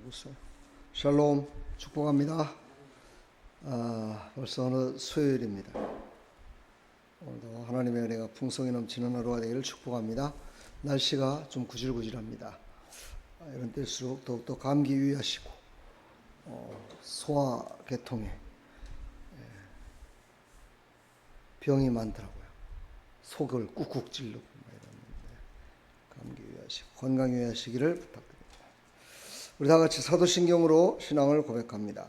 해보세요. 샬롬, 축복합니다. 벌써 어느 수요일입니다. 오늘도 하나님의 은혜가 풍성히 넘치는 하루가 되기를 축복합니다. 날씨가 좀 구질구질합니다. 이런 때일수록 더욱더 감기 유의하시고 소화계통에 병이 많더라고요. 속을 꾹꾹 찌르고 감기 유의하시고 건강 유의하시기를 부탁드립니다. 우리 다 같이 사도신경으로 신앙을 고백합니다.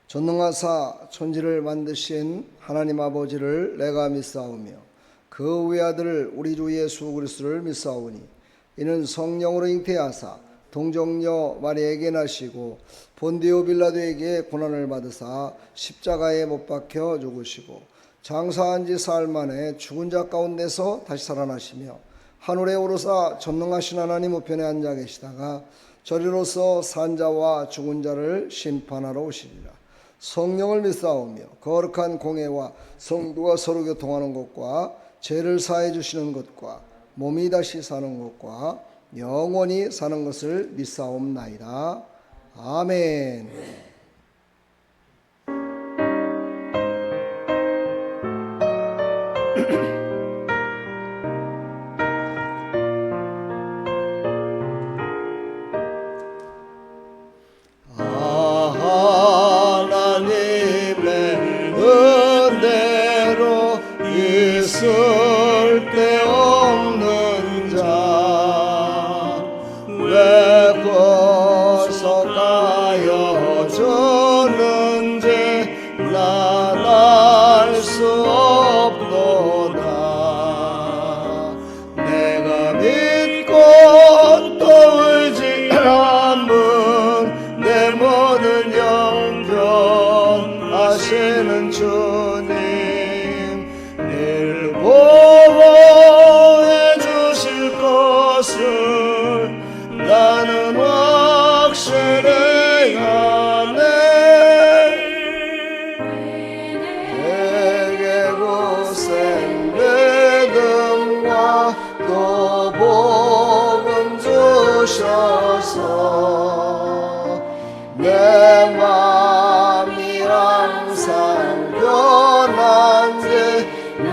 전능하사 천지를 만드신 하나님 아버지를 내가 믿사오며 그 외아들 우리 주 예수 그리스도를 믿사오니 이는 성령으로 잉태하사 동정녀 마리에게 나시고 본디오 빌라도에게 고난을 받으사 십자가에 못 박혀 죽으시고 장사한 지 사흘 만에 죽은 자 가운데서 다시 살아나시며 하늘에 오르사 전능하신 하나님 우편에 앉아 계시다가 저리로서 산자와 죽은 자를 심판하러 오시리라. 성령을 믿사오며 거룩한 공회와 성도가 서로 교통하는 것과 죄를 사해 주시는 것과 몸이 다시 사는 것과 영원히 사는 것을 믿사옵나이다. 아멘. 있을 데 없는 자 왜 거석하여 줬는지 난 알 수 없도다. 내가 믿고 또 의지함은 내 모든 영변하시는 주님 보호해 주실 것을 나는 확실히 아네. 내게 고생 믿음과 또 복음 주셔서 내 맘이 항상 변한지 난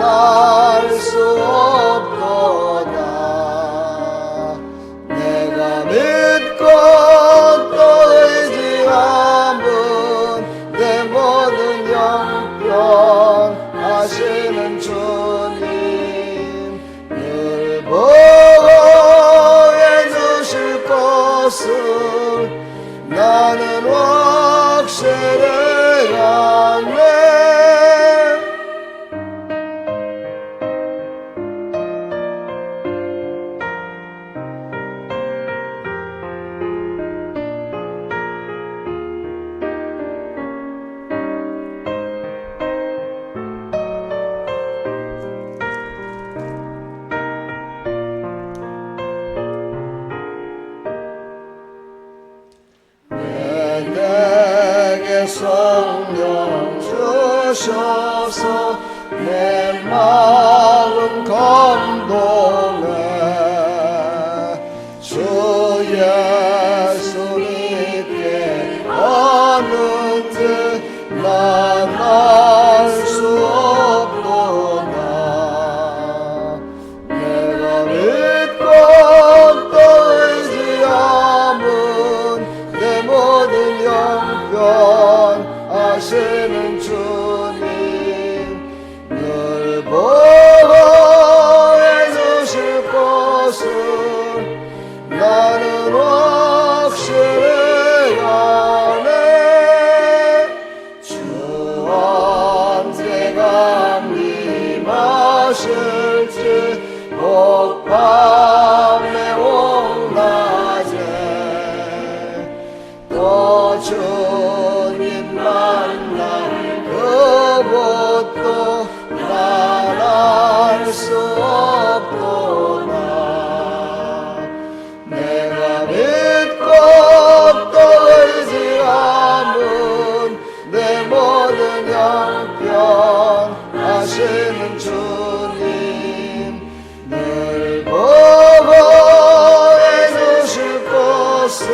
알 수 없도다. 내가 믿고 또 의지함은 내 모든 영변하시는 주님 늘 보호해 주실 것을 나는 확실히 아네. 내게 성령 주셔서 내 마음 감동해 주 예수 믿게 하는지 난 알 수 없도다. 내가 믿고 또 의지함은 내 모든 영변하시는 주님 늘 보호해 주실 것을 나는 확실히 아네. 주 언제가 임하실지 혹밤에 혹낮에 또 주님 만날 그것도 난 알 수 없도다. 내가 믿고 또 의지함은 내 모든 영변하시는 주님 늘 보호해 주실 것을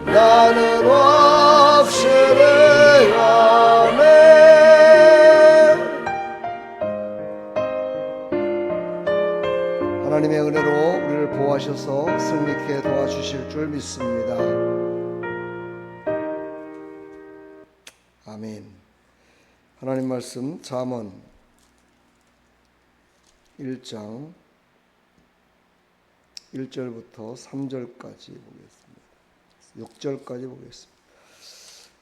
나는 확실히 아네. 하나님의 은혜로 우리를 보호하셔서 승리케 도와주실 줄 믿습니다. 아멘. 하나님 말씀 잠언 1장 1절부터 3절까지 보겠습니다. 6절까지 보겠습니다.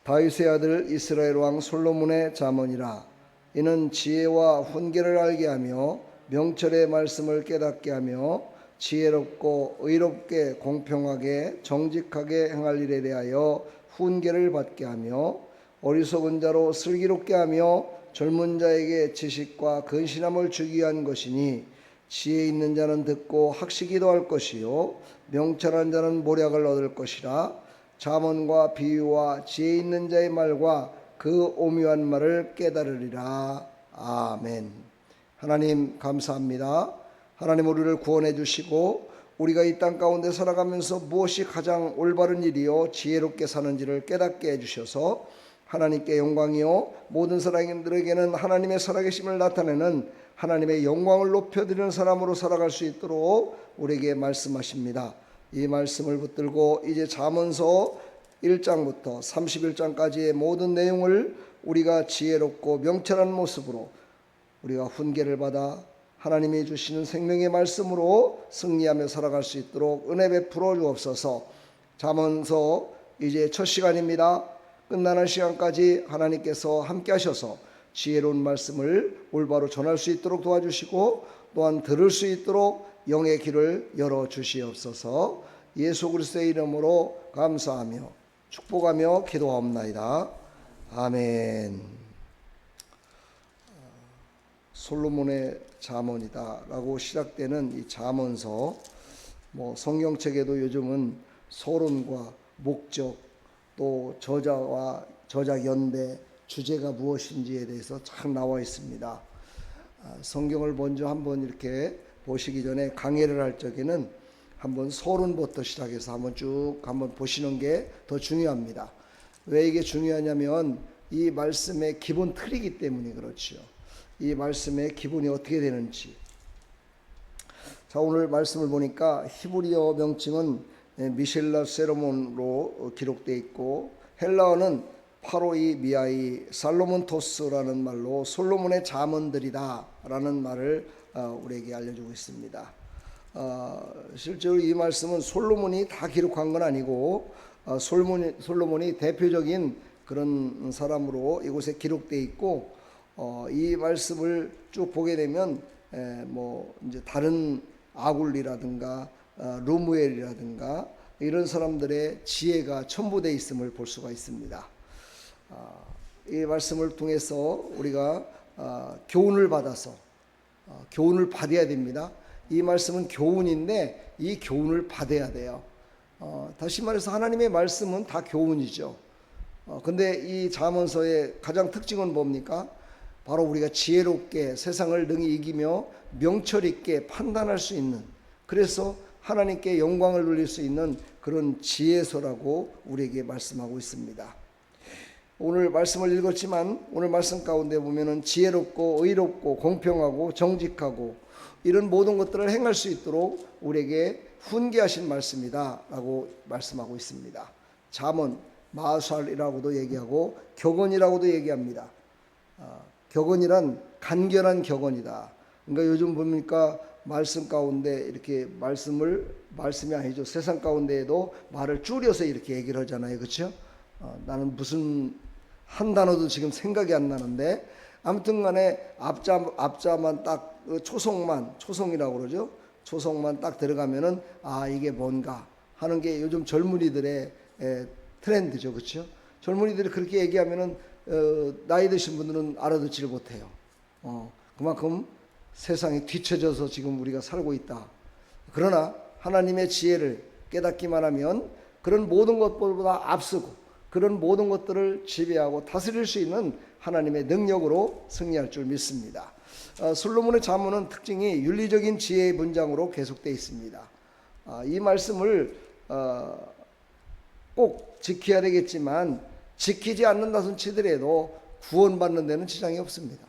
다윗의 아들 이스라엘 왕 솔로몬의 잠언이라. 이는 지혜와 훈계를 알게 하며 명철의 말씀을 깨닫게 하며 지혜롭고 의롭게 공평하게 정직하게 행할 일에 대하여 훈계를 받게 하며 어리석은 자로 슬기롭게 하며 젊은 자에게 지식과 근신함을 주기 위한 것이니 지혜 있는 자는 듣고 학식이 더할 것이요 명철한 자는 모략을 얻을 것이라. 잠언과 비유와 지혜 있는 자의 말과 그 오묘한 말을 깨달으리라. 아멘. 하나님 감사합니다. 하나님 우리를 구원해 주시고 우리가 이 땅 가운데 살아가면서 무엇이 가장 올바른 일이요 지혜롭게 사는지를 깨닫게 해주셔서 하나님께 영광이요 모든 사람들에게는 하나님의 살아계심을 나타내는 하나님의 영광을 높여드리는 사람으로 살아갈 수 있도록 우리에게 말씀하십니다. 이 말씀을 붙들고 이제 잠언서 1장부터 31장까지의 모든 내용을 우리가 지혜롭고 명철한 모습으로 우리가 훈계를 받아 하나님이 주시는 생명의 말씀으로 승리하며 살아갈 수 있도록 은혜 베풀어 주옵소서. 잠언서 이제 첫 시간입니다. 끝나는 시간까지 하나님께서 함께 하셔서 지혜로운 말씀을 올바로 전할 수 있도록 도와주시고 또한 들을 수 있도록 영의 길을 열어주시옵소서. 예수 그리스도의 이름으로 감사하며 축복하며 기도하옵나이다. 아멘. 솔로몬의 잠언이다 라고 시작되는 이 잠언서, 성경책에도 요즘은 서론과 목적 또 저자와 저작 연대 주제가 무엇인지에 대해서 잘 나와 있습니다. 성경을 먼저 한번 이렇게 보시기 전에 강해를 할 적에는 한번 서론부터 시작해서 한번 보시는 게 더 중요합니다. 왜 이게 중요하냐면 이 말씀의 기본 틀이기 때문에 그렇죠. 이 말씀의 기본이 어떻게 되는지. 자, 오늘 말씀을 보니까 히브리어 명칭은 미셸라 세로몬으로 기록되어 있고 헬라어는 파로이 미아이 살로몬토스라는 말로 솔로몬의 잠언들이다 라는 말을 우리에게 알려주고 있습니다. 실제로 이 말씀은 솔로몬이 다 기록한 건 아니고 솔로몬이 대표적인 그런 사람으로 이곳에 기록되어 있고 이 말씀을 쭉 보게 되면 이제 다른 아굴리라든가 루무엘이라든가 이런 사람들의 지혜가 첨부되어 있음을 볼 수가 있습니다. 이 말씀을 통해서 우리가 교훈을 받아서 교훈을 받아야 됩니다. 이 말씀은 교훈인데 이 교훈을 받아야 돼요. 다시 말해서 하나님의 말씀은 다 교훈이죠. 근데 이 잠언서의 가장 특징은 뭡니까? 바로 우리가 지혜롭게 세상을 능히 이기며 명철 있게 판단할 수 있는, 그래서 하나님께 영광을 돌릴 수 있는 그런 지혜서라고 우리에게 말씀하고 있습니다. 오늘 말씀을 읽었지만 오늘 말씀 가운데 보면은 지혜롭고 의롭고 공평하고 정직하고 이런 모든 것들을 행할 수 있도록 우리에게 훈계하신 말씀이다 라고 말씀하고 있습니다. 잠언, 마샬이라고도 얘기하고 격언이라고도 얘기합니다. 격언이란 간결한 격언이다. 그러니까 요즘 보니까 말씀 가운데 이렇게 말씀이 아니죠. 세상 가운데에도 말을 줄여서 이렇게 얘기를 하잖아요. 그렇죠? 나는 무슨 한 단어도 지금 생각이 안 나는데 아무튼 간에 앞자만 딱 초성이라고 그러죠. 초성만 딱 들어가면은 이게 뭔가 하는 게 요즘 젊은이들의 트렌드죠. 그렇죠? 젊은이들이 그렇게 얘기하면은 나이 드신 분들은 알아듣지를 못해요. 그만큼 세상이 뒤처져서 지금 우리가 살고 있다. 그러나 하나님의 지혜를 깨닫기만 하면 그런 모든 것보다 앞서고 그런 모든 것들을 지배하고 다스릴 수 있는 하나님의 능력으로 승리할 줄 믿습니다. 솔로몬의 잠언은 특징이 윤리적인 지혜의 문장으로 계속되어 있습니다. 이 말씀을 꼭 지켜야 되겠지만 지키지 않는다 손치더라도 구원받는 데는 지장이 없습니다.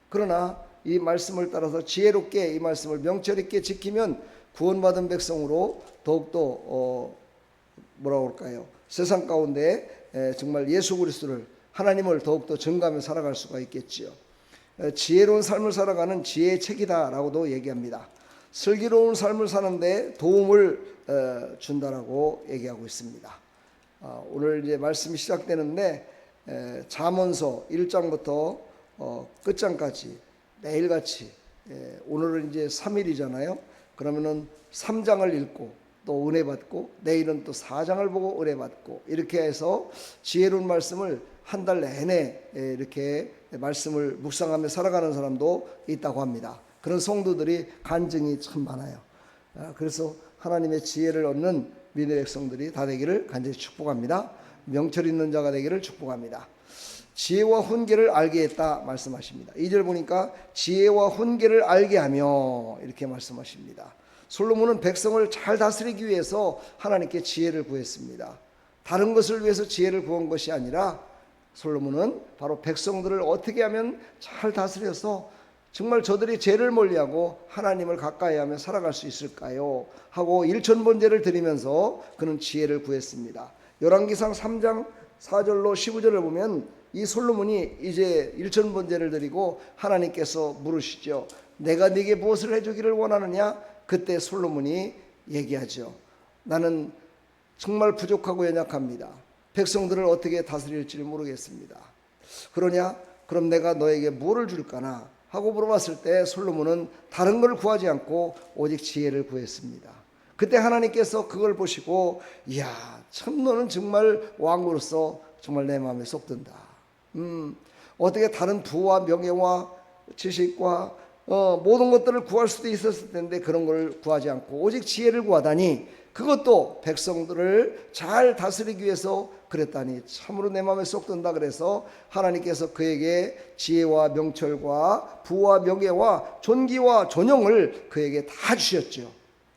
그러나 이 말씀을 따라서 지혜롭게 이 말씀을 명철 있게 지키면 구원받은 백성으로 더욱더 뭐라고 할까요? 세상 가운데 정말 예수 그리스도를 하나님을 더욱더 증거하며 살아갈 수가 있겠지요. 지혜로운 삶을 살아가는 지혜의 책이다라고도 얘기합니다. 슬기로운 삶을 사는데 도움을 준다라고 얘기하고 있습니다. 오늘 이제 말씀이 시작되는데 잠언서 1장부터 끝장까지 내일같이 오늘은 이제 3일이잖아요. 그러면은 3장을 읽고 또 은혜 받고 내일은 또 4장을 보고 은혜 받고 이렇게 해서 지혜로운 말씀을 한 달 내내 이렇게 말씀을 묵상하며 살아가는 사람도 있다고 합니다. 그런 성도들이 간증이 참 많아요. 그래서 하나님의 지혜를 얻는 믿음의 백성들이 다 되기를 간절히 축복합니다. 명철 있는 자가 되기를 축복합니다. 지혜와 훈계를 알게 했다 말씀하십니다. 2절 보니까 지혜와 훈계를 알게 하며 이렇게 말씀하십니다. 솔로몬은 백성을 잘 다스리기 위해서 하나님께 지혜를 구했습니다. 다른 것을 위해서 지혜를 구한 것이 아니라 솔로몬은 바로 백성들을 어떻게 하면 잘 다스려서 정말 저들이 죄를 멀리하고 하나님을 가까이 하며 살아갈 수 있을까요? 하고 일천번제를 드리면서 그는 지혜를 구했습니다. 열왕기상 3장 4절로 15절을 보면 이 솔로몬이 이제 일천번제를 드리고 하나님께서 물으시죠. 내가 네게 무엇을 해주기를 원하느냐? 그때 솔로몬이 얘기하죠. 나는 정말 부족하고 연약합니다. 백성들을 어떻게 다스릴지 모르겠습니다. 그러냐? 그럼 내가 너에게 뭐를 줄까나? 하고 물어봤을 때 솔로몬은 다른 걸 구하지 않고 오직 지혜를 구했습니다. 그때 하나님께서 그걸 보시고 이야 참 너는 정말 왕으로서 정말 내 마음에 쏙 든다. 어떻게 다른 부와 명예와 지식과 모든 것들을 구할 수도 있었을 텐데 그런 걸 구하지 않고 오직 지혜를 구하다니 그것도 백성들을 잘 다스리기 위해서 그랬다니 참으로 내 마음에 쏙 든다. 그래서 하나님께서 그에게 지혜와 명철과 부와 명예와 존귀와 존영을 그에게 다 주셨죠.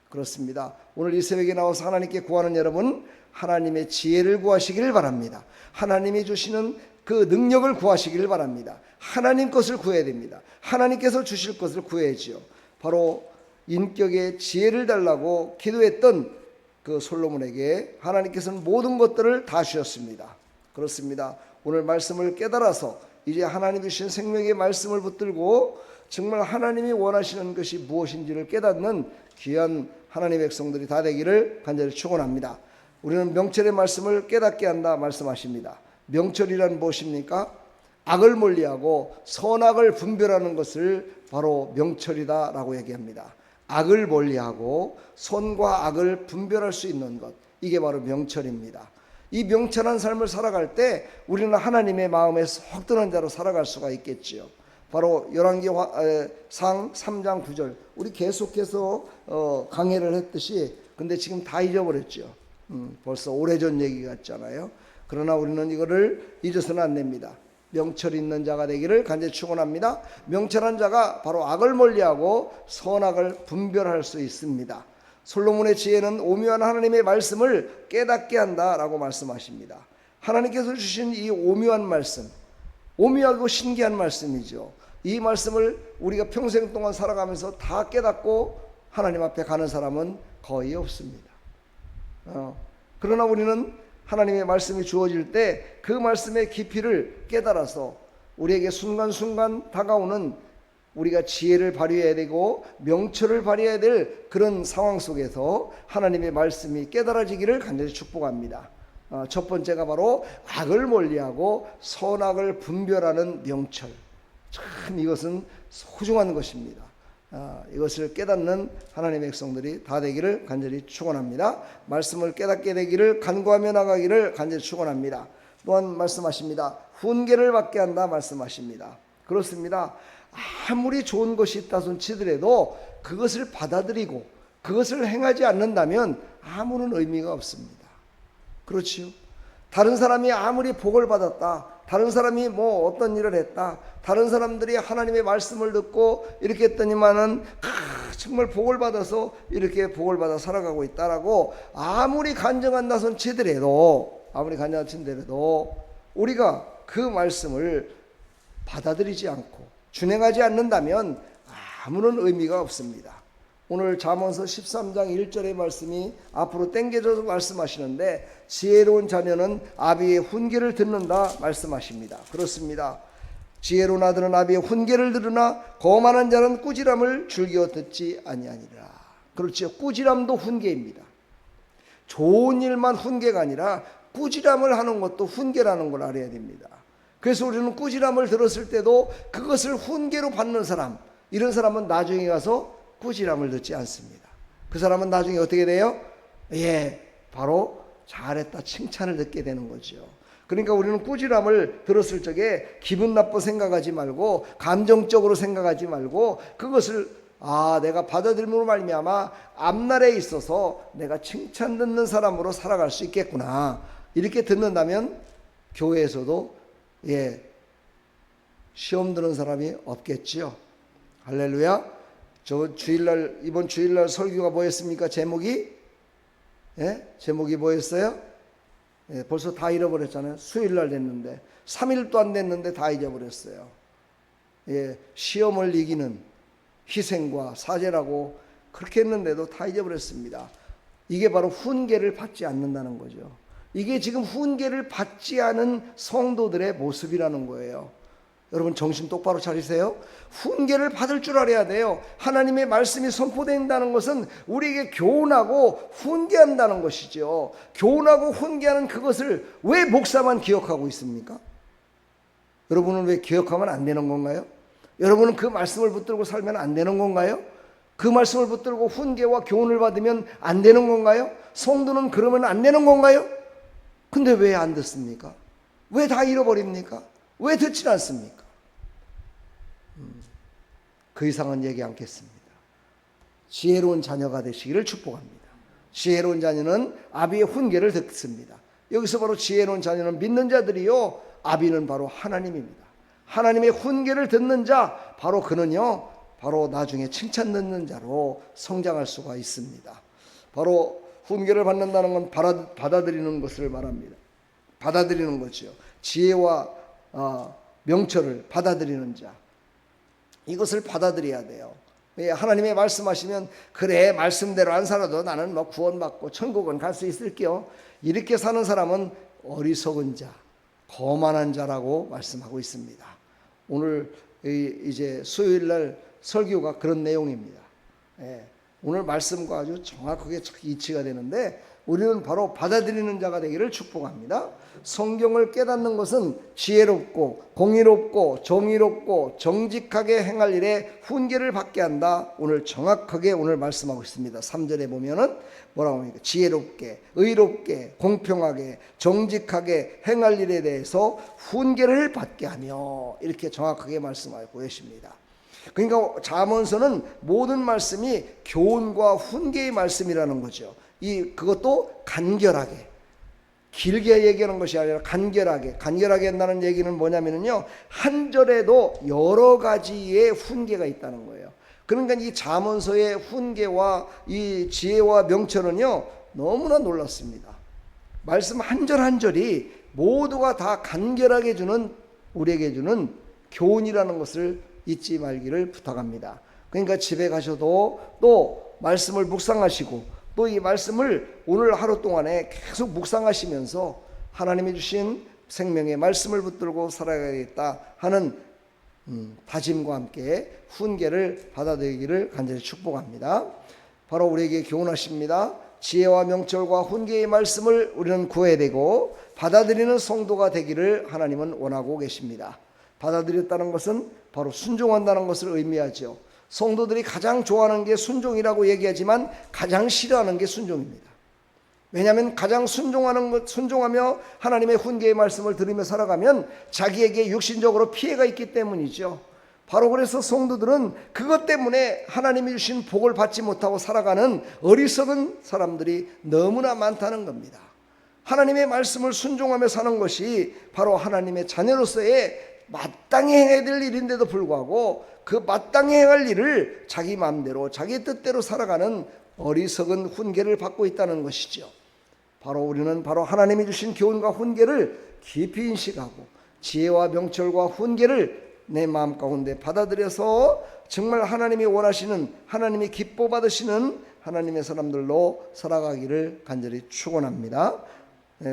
그렇습니다. 오늘 이 새벽에 나와서 하나님께 구하는 여러분 하나님의 지혜를 구하시기를 바랍니다. 하나님이 주시는 그 능력을 구하시기를 바랍니다. 하나님 것을 구해야 됩니다. 하나님께서 주실 것을 구해야지요. 바로 인격의 지혜를 달라고 기도했던 그 솔로몬에게 하나님께서는 모든 것들을 다 주셨습니다. 그렇습니다. 오늘 말씀을 깨달아서 이제 하나님이 주신 생명의 말씀을 붙들고 정말 하나님이 원하시는 것이 무엇인지를 깨닫는 귀한 하나님의 백성들이 다 되기를 간절히 축원합니다. 우리는 명철의 말씀을 깨닫게 한다 말씀하십니다. 명철이란 무엇입니까? 악을 멀리하고 선악을 분별하는 것을 바로 명철이다라고 얘기합니다. 악을 멀리하고 선과 악을 분별할 수 있는 것, 이게 바로 명철입니다. 이 명철한 삶을 살아갈 때 우리는 하나님의 마음에 쏙 드는 자로 살아갈 수가 있겠지요. 바로 열왕기상 3장 9절 우리 계속해서 강해를 했듯이 근데 지금 다 잊어버렸죠. 벌써 오래전 얘기 같잖아요. 그러나 우리는 이거를 잊어서는 안 됩니다. 명철 있는 자가 되기를 간절히 축원합니다. 명철한 자가 바로 악을 멀리하고 선악을 분별할 수 있습니다. 솔로몬의 지혜는 오묘한 하나님의 말씀을 깨닫게 한다라고 말씀하십니다. 하나님께서 주신 이 오묘한 말씀, 오묘하고 신기한 말씀이죠. 이 말씀을 우리가 평생 동안 살아가면서 다 깨닫고 하나님 앞에 가는 사람은 거의 없습니다. 그러나 우리는 하나님의 말씀이 주어질 때 그 말씀의 깊이를 깨달아서 우리에게 순간순간 다가오는 우리가 지혜를 발휘해야 되고 명철을 발휘해야 될 그런 상황 속에서 하나님의 말씀이 깨달아지기를 간절히 축복합니다. 첫 번째가 바로 악을 멀리하고 선악을 분별하는 명철. 참 이것은 소중한 것입니다. 이것을 깨닫는 하나님의 백성들이 다 되기를 간절히 축원합니다. 말씀을 깨닫게 되기를 간구하며 나가기를 간절히 축원합니다. 또한 말씀하십니다. 훈계를 받게 한다 말씀하십니다. 그렇습니다. 아무리 좋은 것이 있다 손 치더라도 그것을 받아들이고 그것을 행하지 않는다면 아무런 의미가 없습니다. 그렇지요. 다른 사람이 아무리 복을 받았다, 다른 사람이 뭐 어떤 일을 했다, 다른 사람들이 하나님의 말씀을 듣고 이렇게 했더니만은 정말 복을 받아서 이렇게 복을 받아 살아가고 있다라고 아무리 간증한다손 치더라도 우리가 그 말씀을 받아들이지 않고 준행하지 않는다면 아무런 의미가 없습니다. 오늘 잠언서 13장 1절의 말씀이 앞으로 당겨져서 말씀하시는데 지혜로운 자녀는 아비의 훈계를 듣는다 말씀하십니다. 그렇습니다. 지혜로운 아들은 아비의 훈계를 들으나 거만한 자는 꾸지람을 즐겨 듣지 아니하니라. 그렇죠. 꾸지람도 훈계입니다. 좋은 일만 훈계가 아니라 꾸지람을 하는 것도 훈계라는 걸 알아야 됩니다. 그래서 우리는 꾸지람을 들었을 때도 그것을 훈계로 받는 사람, 이런 사람은 나중에 가서 꾸지람을 듣지 않습니다. 그 사람은 나중에 어떻게 돼요? 바로 잘했다 칭찬을 듣게 되는 거죠. 그러니까 우리는 꾸지람을 들었을 적에 기분 나빠 생각하지 말고 감정적으로 생각하지 말고 그것을 내가 받아들임으로 말미암아 앞날에 있어서 내가 칭찬 듣는 사람으로 살아갈 수 있겠구나, 이렇게 듣는다면 교회에서도 시험 드는 사람이 없겠죠. 할렐루야. 이번 주일날 설교가 뭐였습니까? 제목이 뭐였어요? 벌써 다 잃어버렸잖아요. 수요일날 됐는데 3일도 안 됐는데 다 잊어버렸어요. 시험을 이기는 희생과 사죄라고 그렇게 했는데도 다 잊어버렸습니다. 이게 바로 훈계를 받지 않는다는 거죠. 이게 지금 훈계를 받지 않은 성도들의 모습이라는 거예요. 여러분 정신 똑바로 차리세요. 훈계를 받을 줄 알아야 돼요. 하나님의 말씀이 선포된다는 것은 우리에게 교훈하고 훈계한다는 것이죠. 교훈하고 훈계하는 그것을 왜 목사만 기억하고 있습니까? 여러분은 왜 기억하면 안 되는 건가요? 여러분은 그 말씀을 붙들고 살면 안 되는 건가요? 그 말씀을 붙들고 훈계와 교훈을 받으면 안 되는 건가요? 성도는 그러면 안 되는 건가요? 근데 왜 안 듣습니까? 왜 다 잃어버립니까? 왜 듣지 않습니까? 그 이상은 얘기 않겠습니다. 지혜로운 자녀가 되시기를 축복합니다. 지혜로운 자녀는 아비의 훈계를 듣습니다. 여기서 바로 지혜로운 자녀는 믿는 자들이요, 아비는 바로 하나님입니다. 하나님의 훈계를 듣는 자, 바로 그는요, 바로 나중에 칭찬 듣는 자로 성장할 수가 있습니다. 바로 훈계를 받는다는 건 받아들이는 것을 말합니다. 받아들이는 거죠. 지혜와 명철을 받아들이는 자, 이것을 받아들여야 돼요. 하나님의 말씀하시면 그래, 말씀대로 안 살아도 나는 구원받고 천국은 갈 수 있을게요, 이렇게 사는 사람은 어리석은 자, 거만한 자라고 말씀하고 있습니다. 오늘 이제 수요일날 설교가 그런 내용입니다. 오늘 말씀과 아주 정확하게 이치가 되는데 우리는 바로 받아들이는 자가 되기를 축복합니다. 성경을 깨닫는 것은 지혜롭고 공의롭고 정의롭고 정직하게 행할 일에 훈계를 받게 한다. 오늘 정확하게 오늘 말씀하고 있습니다. 3절에 보면은 뭐라고 합니까? 지혜롭게, 의롭게, 공평하게, 정직하게 행할 일에 대해서 훈계를 받게 하며, 이렇게 정확하게 말씀하고 계십니다. 그러니까 잠언서는 모든 말씀이 교훈과 훈계의 말씀이라는 거죠. 그것도 간결하게, 길게 얘기하는 것이 아니라 간결하게 한다는 얘기는 뭐냐면요, 한 절에도 여러 가지의 훈계가 있다는 거예요. 그러니까 이 잠언서의 훈계와 이 지혜와 명철은요, 너무나 놀랐습니다. 말씀 한 절 한 절이 모두가 다 간결하게 우리에게 주는 교훈이라는 것을 잊지 말기를 부탁합니다. 그러니까 집에 가셔도 또 말씀을 묵상하시고 또 이 말씀을 오늘 하루 동안에 계속 묵상하시면서 하나님이 주신 생명의 말씀을 붙들고 살아가야겠다 하는 다짐과 함께 훈계를 받아들이기를 간절히 축복합니다. 바로 우리에게 교훈하십니다. 지혜와 명철과 훈계의 말씀을 우리는 구해야 되고 받아들이는 성도가 되기를 하나님은 원하고 계십니다. 받아들였다는 것은 바로 순종한다는 것을 의미하죠. 성도들이 가장 좋아하는 게 순종이라고 얘기하지만 가장 싫어하는 게 순종입니다. 왜냐하면 가장 순종하며 하나님의 훈계의 말씀을 들으며 살아가면 자기에게 육신적으로 피해가 있기 때문이죠. 바로 그래서 성도들은 그것 때문에 하나님이 주신 복을 받지 못하고 살아가는 어리석은 사람들이 너무나 많다는 겁니다. 하나님의 말씀을 순종하며 사는 것이 바로 하나님의 자녀로서의 마땅히 행해야 될 일인데도 불구하고 그 마땅히 행할 일을 자기 마음대로 자기 뜻대로 살아가는 어리석은 훈계를 받고 있다는 것이죠. 바로 우리는 바로 하나님이 주신 교훈과 훈계를 깊이 인식하고 지혜와 명철과 훈계를 내 마음 가운데 받아들여서 정말 하나님이 원하시는, 하나님이 기뻐 받으시는 하나님의 사람들로 살아가기를 간절히 축원합니다.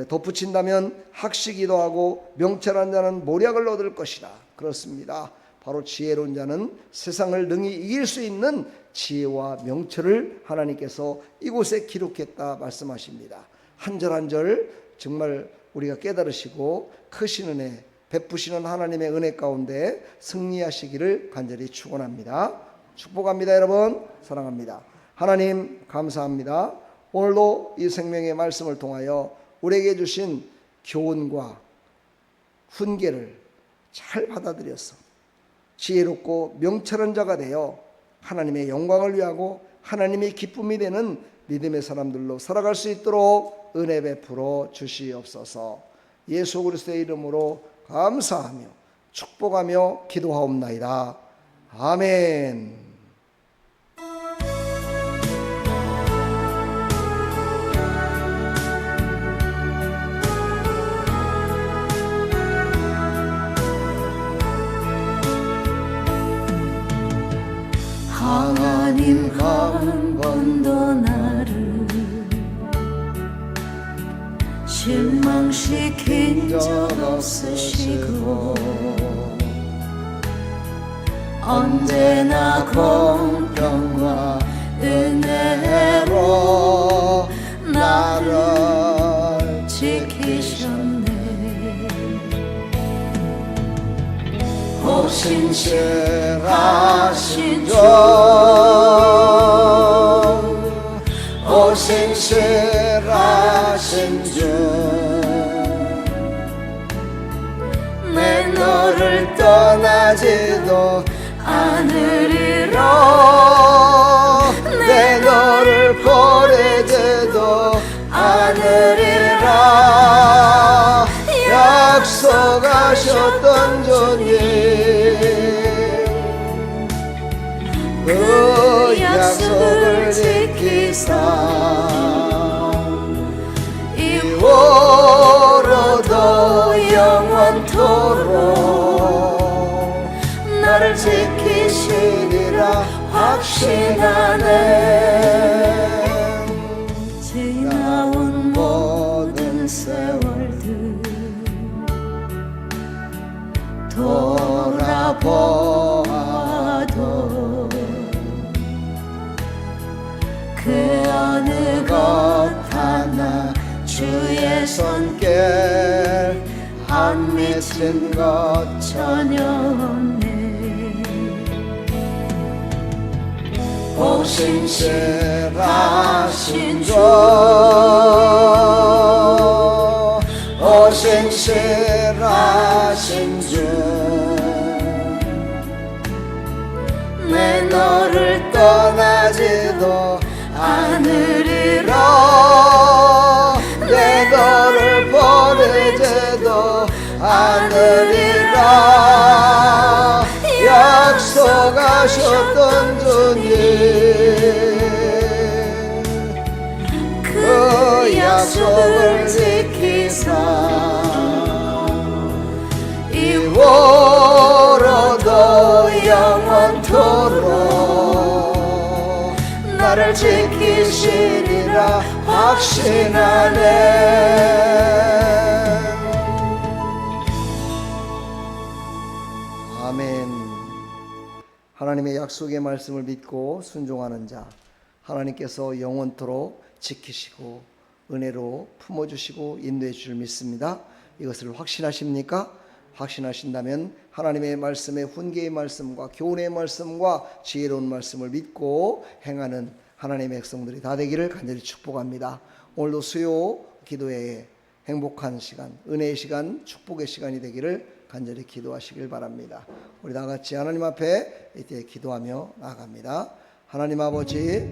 덧붙인다면 학식이도 하고 명철한 자는 모략을 얻을 것이다. 그렇습니다. 바로 지혜로운 자는 세상을 능히 이길 수 있는 지혜와 명철을 하나님께서 이곳에 기록했다 말씀하십니다. 한 절 한 절 정말 우리가 깨달으시고 크신 은혜 베푸시는 하나님의 은혜 가운데 승리하시기를 간절히 축원합니다. 축복합니다. 여러분 사랑합니다. 하나님 감사합니다. 오늘도 이 생명의 말씀을 통하여 우리에게 주신 교훈과 훈계를 잘 받아들여서 지혜롭고 명철한 자가 되어 하나님의 영광을 위하고 하나님의 기쁨이 되는 믿음의 사람들로 살아갈 수 있도록 은혜 베풀어 주시옵소서. 예수 그리스도의 이름으로 감사하며 축복하며 기도하옵나이다. 아멘. 하나님 한 번도 나를 실망시킨 적 없으시고 언제나 공평과 은혜로 나를 지키셨네. 오신실하신 주, 오신실하신 주, 내 너를 떠나지도 않으리라. 내 너를 버리지도 않으리라. 약속하셨던 주님, 그 약속을 지키사 이후로도 영원토록 나를 지키시리라 확신하네. 지나온 모든 세월들 돌아보아도 그 어느 것 하나 주의 손길 안 미친 것 전혀 없네. 오신실하신 주, 오신실하신 주, 내 너를 떠나지도 않으리라. 내 너를 버리지도 않으리라. 약속하셨던 주님, 그 약속을 지키사 이후로도 영원토록 나를 지키시리라 확신하네. 아멘. 하나님의 약속의 말씀을 믿고 순종하는 자, 하나님께서 영원토록 지키시고 은혜로 품어주시고 인도해 줄 믿습니다. 이것을 확신하십니까? 확신하신다면 하나님의 말씀의 훈계의 말씀과 교훈의 말씀과 지혜로운 말씀을 믿고 행하는 하나님의 백성들이 다 되기를 간절히 축복합니다. 오늘도 수요 기도회에 행복한 시간, 은혜의 시간, 축복의 시간이 되기를 간절히 기도하시길 바랍니다. 우리 다 같이 하나님 앞에 이때 기도하며 나아갑니다. 하나님 아버지,